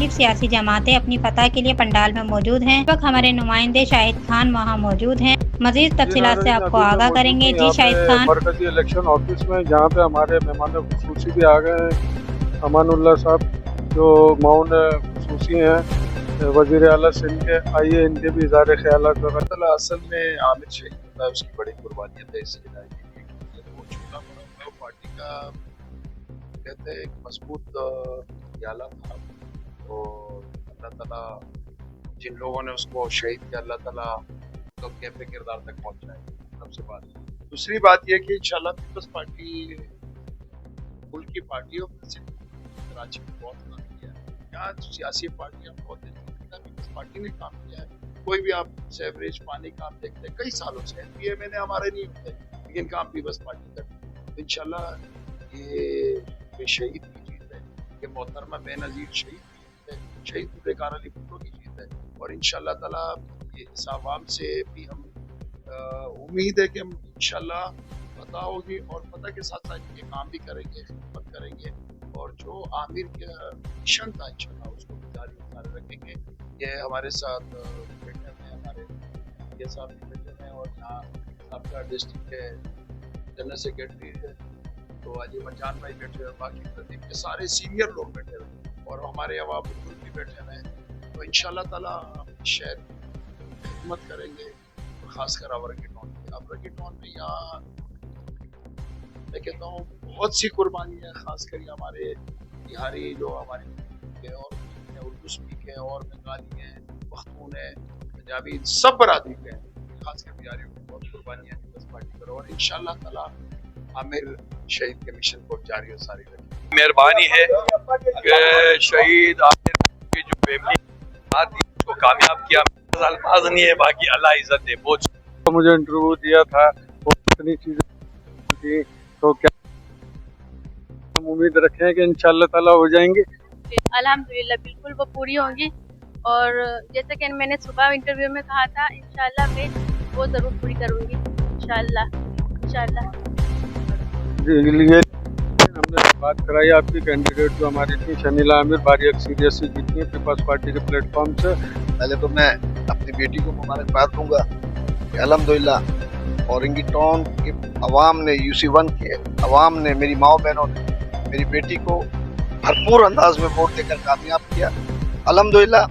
मुख्तलिफ सियासी जमातें अपनी फतह के लिए पंडाल में मौजूद हैं। इस वक्त हमारे नुमाइंदे शाहिद खान वहाँ मौजूद हैं। मजीद तफसीलात से आपको आगाह करेंगे। जी शाहिद खान। मरकजी इलेक्शन ऑफिस में जहाँ पे हमारे मेहमान खुसूसी भी आ गए हैं, अमानुल्लाह साहब जो माउन खुसूसी हैं वज़ीर आला सिंध के, आइए इनके भी इज़हार ख्यालात वगैरह। असल में आमिर शहीद होता है, उसकी बड़ी कुर्बानियत है इस इदारे के लिए। वो छोटा बड़ा पार्टी का कहते हैं एक मजबूत याला था, तो अल्लाह ताला जिन लोगों ने उसको शहीद किया, अल्लाह ताला तो कैफे किरदार तक पहुंचाए। सबसे बात दूसरी बात यह कि इंशाल्लाह पीपल्स पार्टी मुल्क की पार्टियों में से कराची में बहुत काम किया है। यहाँ सियासी पार्टियां बहुत हैं, पीपल्स पार्टी ने काम किया है। कोई भी आप सेवरेज पानी का आप देखते हैं कई सालों से एनपीए में हमारे नहीं होते, लेकिन काम पीपल्स पार्टी करती है। तो इंशाल्लाह ये शहीद की जीत है, ये मोहतरमा बेनज़ीर शहीद की जीत है, शहीद जुल्फ़िकार अली भुट्टो की जीत है। और इंशाल्लाह ताला ये इस आवाम से भी हम उम्मीद है कि हम इंशाल्लाह पता होगी और पता के साथ साथ ये काम भी करेंगे, खिदमत करेंगे और जो आमिर का मिशन था इंशाल्लाह उसको जारी रखेंगे। ये हमारे साथ बैठे हैं, हमारे ये साहब भी बैठे हैं और यहाँ आपका डिस्ट्रिक्ट के जनरल सेक्रेटरी है तो अली मजान भाई बैठे हैं, बाकी प्रदीप के सारे सीनियर लोग बैठे हुए और हमारे अवाम भी बैठे हुए हैं। तो इंशाल्लाह ताला शहर खिदमत करेंगे, खासकर आवरकी टाउन में यहाँ मैं कहता हूँ बहुत सी कुर्बानी है, खासकर हमारे बिहारी जो हमारे और उर्दू स्पीक है और बंगाली हैं, पख्तून है, पंजाबी, सब बरादरी के हैं, खासकर बिहारियों की बहुत कुर्बानी है पीपल्स पार्टी पर। और इंशाल्लाह ताला आमिर शहीद के मिशन को जारी और सारी रखें। मेहरबानी है कि शहीद आमिर की जो फैमिली को कामयाब किया, अल्फाज नहीं है, बाकी अल्लाह इज्जत है। बहुत मुझे इंटरव्यू दिया था, इतनी चीजें थी, तो क्या हम उम्मीद रखें कि इंशाल्लाह ताला हो जाएंगे? अल्हम्दुलिल्लाह बिल्कुल वो पूरी होंगी और जैसे कि मैंने सुबह इंटरव्यू में कहा था इंशाल्लाह मैं वो ज़रूर पूरी करूँगी इंशाल्लाह। ये हमने बात कराई आपकी कैंडिडेट जो हमारी थी शनीला आमिर, भारी अक्सरियत से जीती है पीपल्स पार्टी के प्लेटफॉर्म से। पहले तो मैं अपनी बेटी को मुबारकबाद दूंगा कि अल्हम्दुलिल्लाह औरंगी टाउन के अवाम ने, UC1 के अवाम ने, मेरी माओ बहनों ने मेरी बेटी को भरपूर अंदाज में वोट देकर कामयाब किया। अल्हम्दुलिल्लाह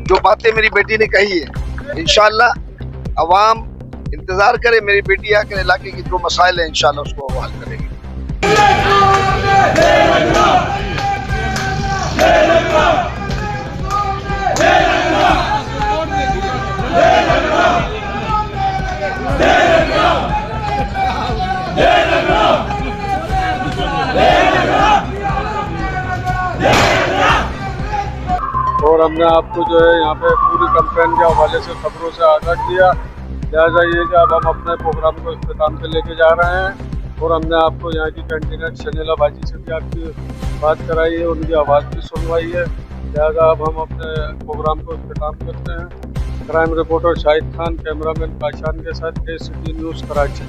जो बातें मेरी बेटी ने कही है इंशाल्लाह अवाम इंतजार करे, मेरी बेटी आकर इलाके की जो मसाइल है इंशाल्लाह उसको वो हल करेगी। और हमने आपको जो है यहाँ पे पूरी कैंपेन के हवाले से खबरों से आगाह किया। लिहाजा ये कि अब हम अपने प्रोग्राम को इख्तिताम पे लेके जा रहे हैं और हमने आपको यहाँ की कैंडिडेट शनीला बाजी से भी आपकी बात कराई है, उनकी आवाज़ भी सुनवाई है। लिहाजा अब हम अपने प्रोग्राम को इख्तिताम करते हैं। Crime reporter Shahid Khan, cameraman Kashan के साथ KCTV न्यूज़ कराची।